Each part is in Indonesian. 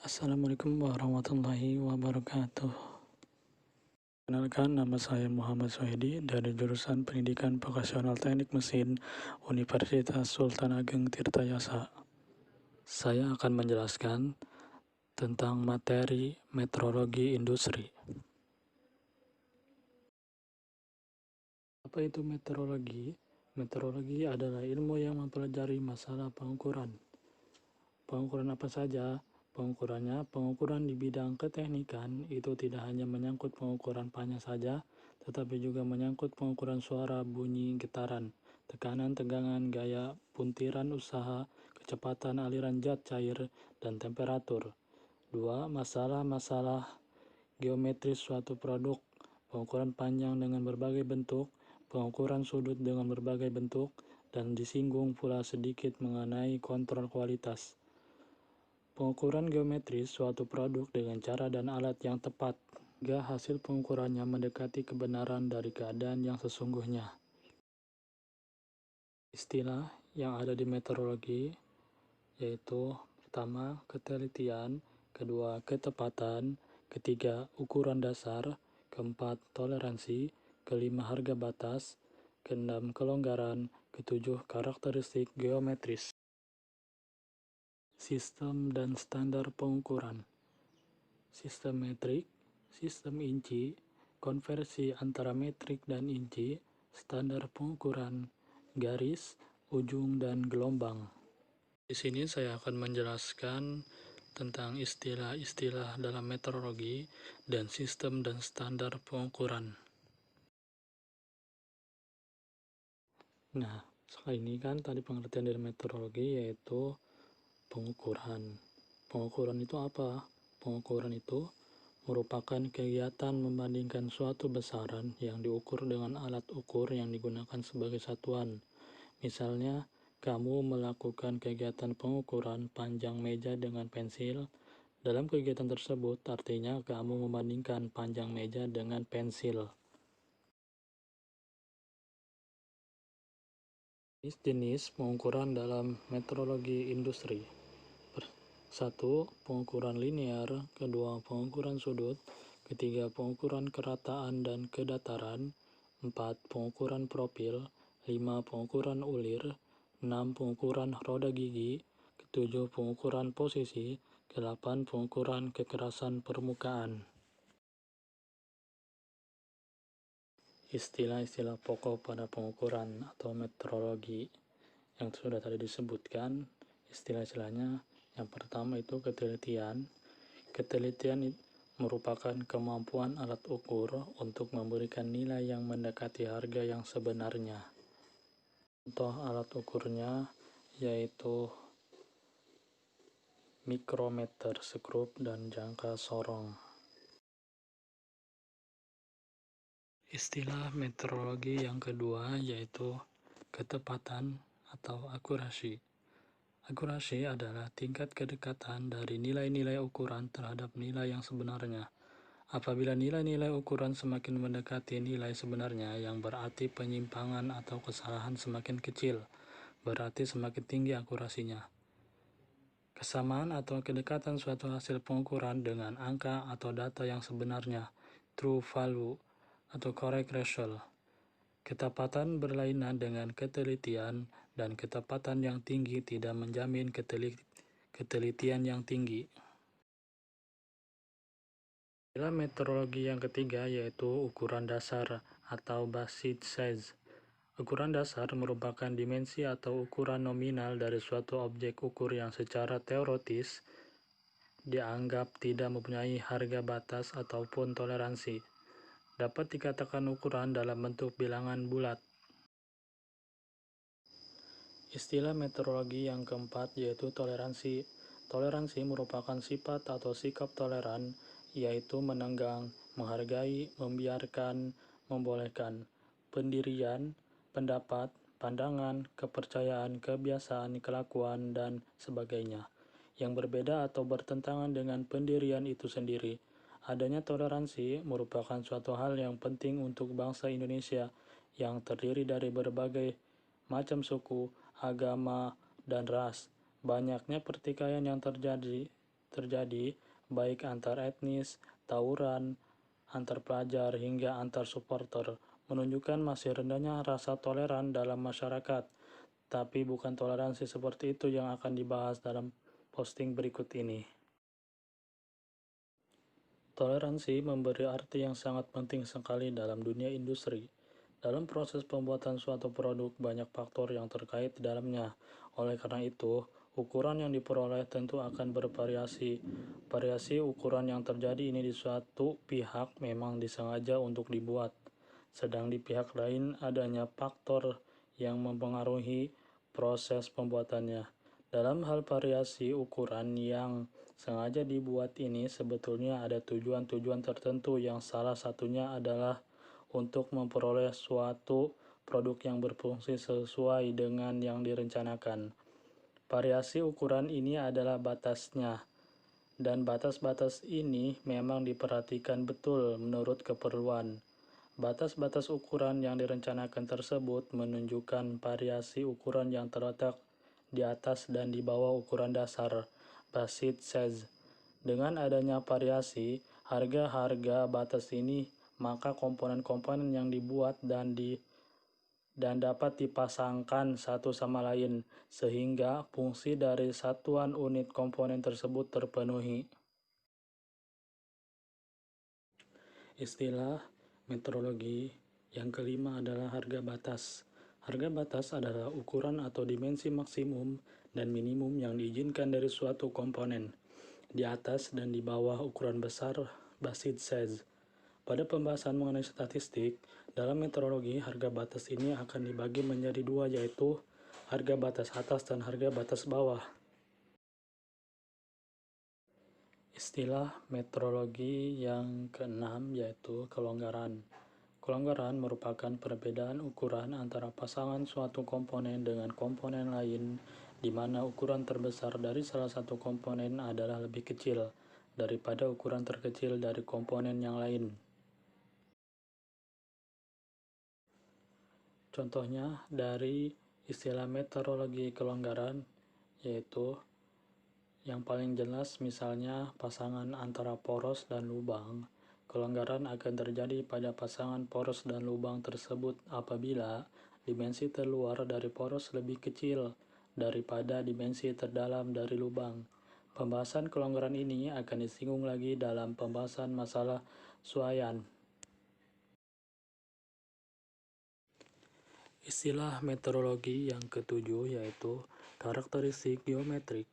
Assalamualaikum warahmatullahi wabarakatuh. Kenalkan, nama saya Muhammad Sohedi dari jurusan Pendidikan Vokasional Teknik Mesin Universitas Sultan Ageng Tirtayasa. Saya akan menjelaskan tentang materi meteorologi industri. Apa itu meteorologi? Meteorologi adalah ilmu yang mempelajari masalah pengukuran. Pengukuran apa saja? Pengukurannya, pengukuran di bidang keteknikan itu tidak hanya menyangkut pengukuran panjang saja, tetapi juga menyangkut pengukuran suara, bunyi, getaran, tekanan, tegangan, gaya, puntiran usaha, kecepatan aliran zat cair, dan temperatur. 2. Masalah-masalah geometris suatu produk, pengukuran panjang dengan berbagai bentuk, pengukuran sudut dengan berbagai bentuk, dan disinggung pula sedikit mengenai kontrol kualitas. Pengukuran geometris suatu produk dengan cara dan alat yang tepat, hingga hasil pengukurannya mendekati kebenaran dari keadaan yang sesungguhnya. Istilah yang ada di meteorologi yaitu pertama, ketelitian, kedua, ketepatan, ketiga, ukuran dasar, keempat, toleransi, kelima, harga batas, keenam, kelonggaran, ketujuh, karakteristik geometris. Sistem dan standar pengukuran. Sistem metrik, sistem inci, konversi antara metrik dan inci, standar pengukuran, garis, ujung, dan gelombang. Di sini saya akan menjelaskan tentang istilah-istilah dalam meteorologi dan sistem dan standar pengukuran. Nah, sekali ini kan tadi pengertian dari meteorologi yaitu pengukuran. Pengukuran itu apa? Pengukuran itu merupakan kegiatan membandingkan suatu besaran yang diukur dengan alat ukur yang digunakan sebagai satuan. Misalnya, kamu melakukan kegiatan pengukuran panjang meja dengan pensil. Dalam kegiatan tersebut, artinya kamu membandingkan panjang meja dengan pensil. Jenis pengukuran dalam meteorologi industri. 1. Pengukuran linear, kedua, pengukuran sudut, ketiga, pengukuran kerataan dan kedataran, 4. Pengukuran profil, 5. Pengukuran ulir, 6. Pengukuran roda gigi, 7. Pengukuran posisi, 8. Pengukuran kekerasan permukaan. Istilah-istilah pokok pada pengukuran atau meteorologi yang sudah tadi disebutkan, istilah-istilahnya yang pertama itu ketelitian. Ketelitian merupakan kemampuan alat ukur untuk memberikan nilai yang mendekati harga yang sebenarnya. Contoh alat ukurnya yaitu mikrometer, skrup, dan jangka sorong. Istilah meteorologi yang kedua yaitu ketepatan atau akurasi. Akurasi adalah tingkat kedekatan dari nilai-nilai ukuran terhadap nilai yang sebenarnya. Apabila nilai-nilai ukuran semakin mendekati nilai sebenarnya, yang berarti penyimpangan atau kesalahan semakin kecil, berarti semakin tinggi akurasinya. Kesamaan atau kedekatan suatu hasil pengukuran dengan angka atau data yang sebenarnya, true value atau correct result. Ketepatan berlainan dengan ketelitian, dan ketepatan yang tinggi tidak menjamin ketelitian yang tinggi. Istilah meteorologi yang ketiga yaitu ukuran dasar atau basic size. Ukuran dasar merupakan dimensi atau ukuran nominal dari suatu objek ukur yang secara teoritis dianggap tidak mempunyai harga batas ataupun toleransi. Dapat dikatakan ukuran dalam bentuk bilangan bulat. Istilah meteorologi yang keempat yaitu toleransi. Toleransi merupakan sifat atau sikap toleran, yaitu menenggang, menghargai, membiarkan, membolehkan, pendirian, pendapat, pandangan, kepercayaan, kebiasaan, kelakuan, dan sebagainya, yang berbeda atau bertentangan dengan pendirian itu sendiri. Adanya toleransi merupakan suatu hal yang penting untuk bangsa Indonesia yang terdiri dari berbagai macam suku, agama, dan ras. Banyaknya pertikaian yang terjadi terjadi, baik antar etnis, tawuran, antar pelajar, hingga antar supporter, menunjukkan masih rendahnya rasa toleran dalam masyarakat. Tapi bukan toleransi seperti itu yang akan dibahas dalam posting berikut ini. Toleransi memberi arti yang sangat penting sekali dalam dunia industri. Dalam proses pembuatan suatu produk, banyak faktor yang terkait di dalamnya. Oleh karena itu, ukuran yang diperoleh tentu akan bervariasi. Variasi ukuran yang terjadi ini di suatu pihak memang disengaja untuk dibuat, sedang di pihak lain adanya faktor yang mempengaruhi proses pembuatannya. Dalam hal variasi ukuran yang sengaja dibuat ini sebetulnya ada tujuan-tujuan tertentu yang salah satunya adalah untuk memperoleh suatu produk yang berfungsi sesuai dengan yang direncanakan. Variasi ukuran ini adalah batasnya, dan batas-batas ini memang diperhatikan betul menurut keperluan. Batas-batas ukuran yang direncanakan tersebut menunjukkan variasi ukuran yang terletak di atas dan di bawah ukuran dasar, basis size. Dengan adanya variasi harga-harga batas ini, maka komponen-komponen yang dibuat dan dapat dipasangkan satu sama lain, sehingga fungsi dari satuan unit komponen tersebut terpenuhi. Istilah metrologi yang kelima adalah harga batas. Harga batas adalah ukuran atau dimensi maksimum dan minimum yang diizinkan dari suatu komponen, di atas dan di bawah ukuran besar basis size. Pada pembahasan mengenai statistik, dalam metrologi, harga batas ini akan dibagi menjadi dua, yaitu harga batas atas dan harga batas bawah. Istilah metrologi yang keenam yaitu kelonggaran. Kelonggaran merupakan perbedaan ukuran antara pasangan suatu komponen dengan komponen lain, di mana ukuran terbesar dari salah satu komponen adalah lebih kecil daripada ukuran terkecil dari komponen yang lain. Contohnya dari istilah meteorologi kelonggaran, yaitu yang paling jelas misalnya pasangan antara poros dan lubang. Kelonggaran akan terjadi pada pasangan poros dan lubang tersebut apabila dimensi terluar dari poros lebih kecil daripada dimensi terdalam dari lubang. Pembahasan kelonggaran ini akan disinggung lagi dalam pembahasan masalah suaian. Istilah meteorologi yang ketujuh yaitu karakteristik geometrik.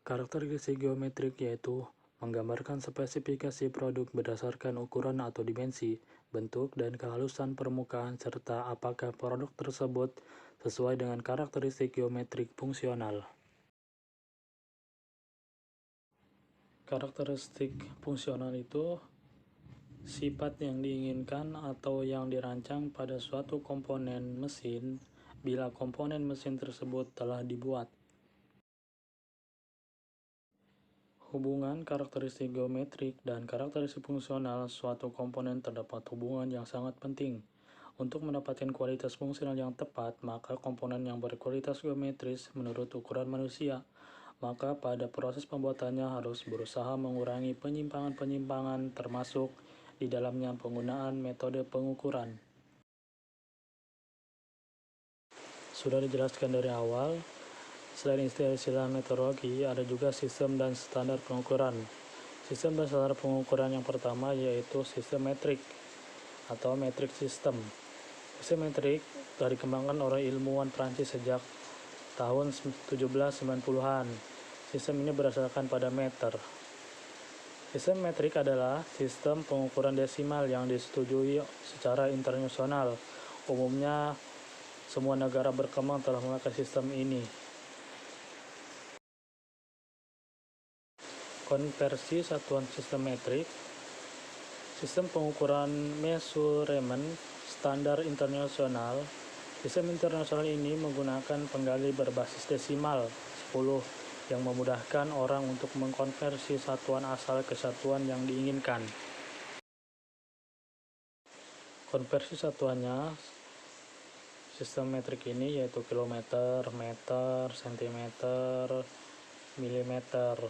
Karakteristik geometrik yaitu menggambarkan spesifikasi produk berdasarkan ukuran atau dimensi, bentuk, dan kehalusan permukaan, serta apakah produk tersebut sesuai dengan karakteristik geometrik fungsional. Karakteristik fungsional itu sifat yang diinginkan atau yang dirancang pada suatu komponen mesin bila komponen mesin tersebut telah dibuat. Hubungan karakteristik geometrik dan karakteristik fungsional suatu komponen terdapat hubungan yang sangat penting. Untuk mendapatkan kualitas fungsional yang tepat, maka komponen yang berkualitas geometris menurut ukuran manusia, maka pada proses pembuatannya harus berusaha mengurangi penyimpangan-penyimpangan termasuk di dalamnya penggunaan metode pengukuran. Sudah dijelaskan dari awal, selain istilah meteorologi, ada juga sistem dan standar pengukuran. Sistem dan standar pengukuran yang pertama yaitu sistem metrik atau metric system. Sistem metrik telah dikembangkan oleh ilmuwan Prancis sejak tahun 1790-an. Sistem ini berdasarkan pada meter. Sistem metrik adalah sistem pengukuran desimal yang disetujui secara internasional. Umumnya, semua negara berkembang telah memakai sistem ini. Konversi satuan sistem metrik. Sistem pengukuran measurement standar internasional. Sistem internasional ini menggunakan penggali berbasis desimal 10 yang memudahkan orang untuk mengkonversi satuan asal ke satuan yang diinginkan. Konversi satuannya sistem metrik ini yaitu kilometer, meter, sentimeter, mm.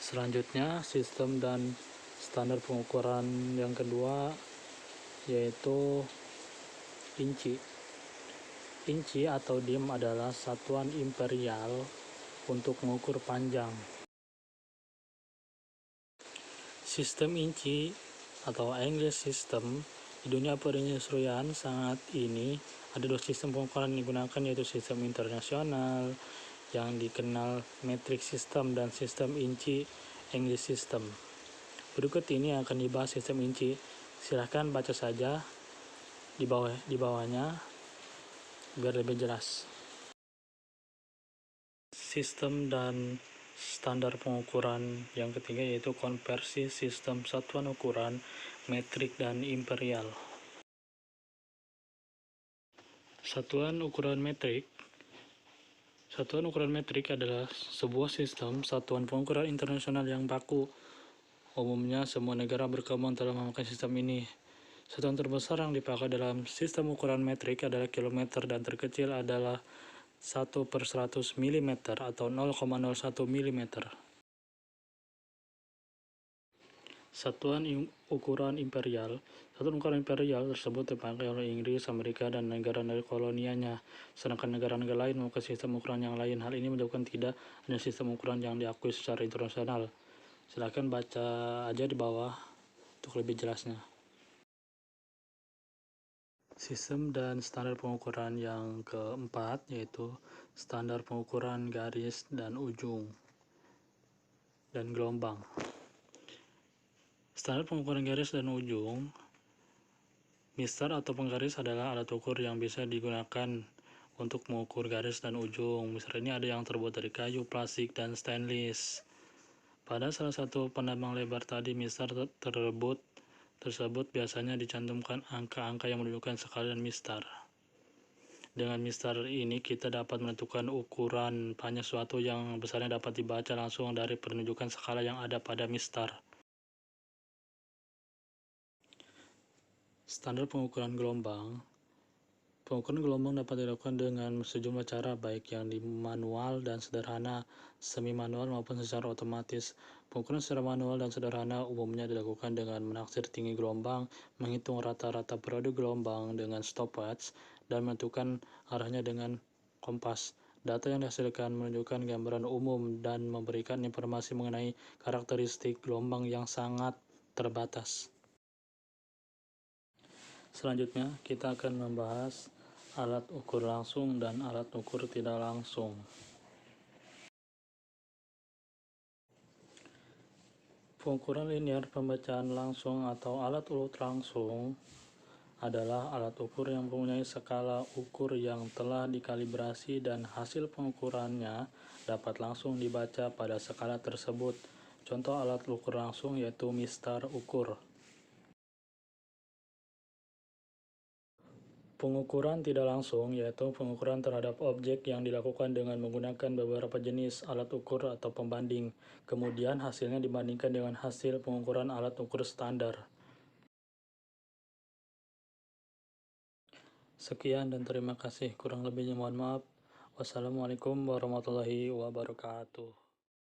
Selanjutnya, sistem dan standar pengukuran yang kedua yaitu inci. Inci atau dim adalah satuan imperial untuk mengukur panjang. Sistem inci atau English system di dunia perindustrian saat ini ada dua sistem pengukuran yang digunakan, yaitu sistem internasional yang dikenal metric system dan sistem inci English system. Berikut ini akan dibahas sistem inci. Silahkan baca saja di bawahnya biar lebih jelas. Sistem dan standar pengukuran yang ketiga yaitu konversi sistem satuan ukuran metrik dan imperial. Satuan ukuran metrik adalah sebuah sistem satuan pengukuran internasional yang baku. Umumnya semua negara berkembang telah memakai sistem ini. Satuan terbesar yang dipakai dalam sistem ukuran metrik adalah kilometer dan terkecil adalah 1/100 mm atau 0,01 mm. Satuan ukuran imperial tersebut dipakai oleh Inggris, Amerika, dan negara-negara kolonialnya, sedangkan negara-negara lain memakai sistem ukuran yang lain. Hal ini menyebabkan tidak ada sistem ukuran yang diakui secara internasional. Silakan baca aja di bawah untuk lebih jelasnya. Sistem dan standar pengukuran yang keempat yaitu standar pengukuran garis dan ujung dan gelombang. Standar pengukuran garis dan ujung, mistar atau penggaris adalah alat ukur yang bisa digunakan untuk mengukur garis dan ujung. Mistar ini ada yang terbuat dari kayu, plastik, dan stainless. Pada salah satu penambang lebar tadi, mistar tersebut biasanya dicantumkan angka-angka yang menunjukkan skala dan mistar. Dengan mistar ini kita dapat menentukan ukuran panjang suatu yang besarnya dapat dibaca langsung dari penunjukan skala yang ada pada mistar. Standar pengukuran gelombang. Pengukuran gelombang dapat dilakukan dengan sejumlah cara, baik yang di manual dan sederhana, semi-manual maupun secara otomatis. Pengukuran secara manual dan sederhana umumnya dilakukan dengan menaksir tinggi gelombang, menghitung rata-rata periode gelombang dengan stopwatch, dan menentukan arahnya dengan kompas. Data yang dihasilkan menunjukkan gambaran umum dan memberikan informasi mengenai karakteristik gelombang yang sangat terbatas. Selanjutnya, kita akan membahas alat ukur langsung dan alat ukur tidak langsung. Pengukuran linear pembacaan langsung atau alat ukur langsung adalah alat ukur yang mempunyai skala ukur yang telah dikalibrasi dan hasil pengukurannya dapat langsung dibaca pada skala tersebut. Contoh alat ukur langsung yaitu mistar ukur. Pengukuran tidak langsung yaitu pengukuran terhadap objek yang dilakukan dengan menggunakan beberapa jenis alat ukur atau pembanding. Kemudian hasilnya dibandingkan dengan hasil pengukuran alat ukur standar. Sekian dan terima kasih. Kurang lebihnya mohon maaf. Wassalamualaikum warahmatullahi wabarakatuh.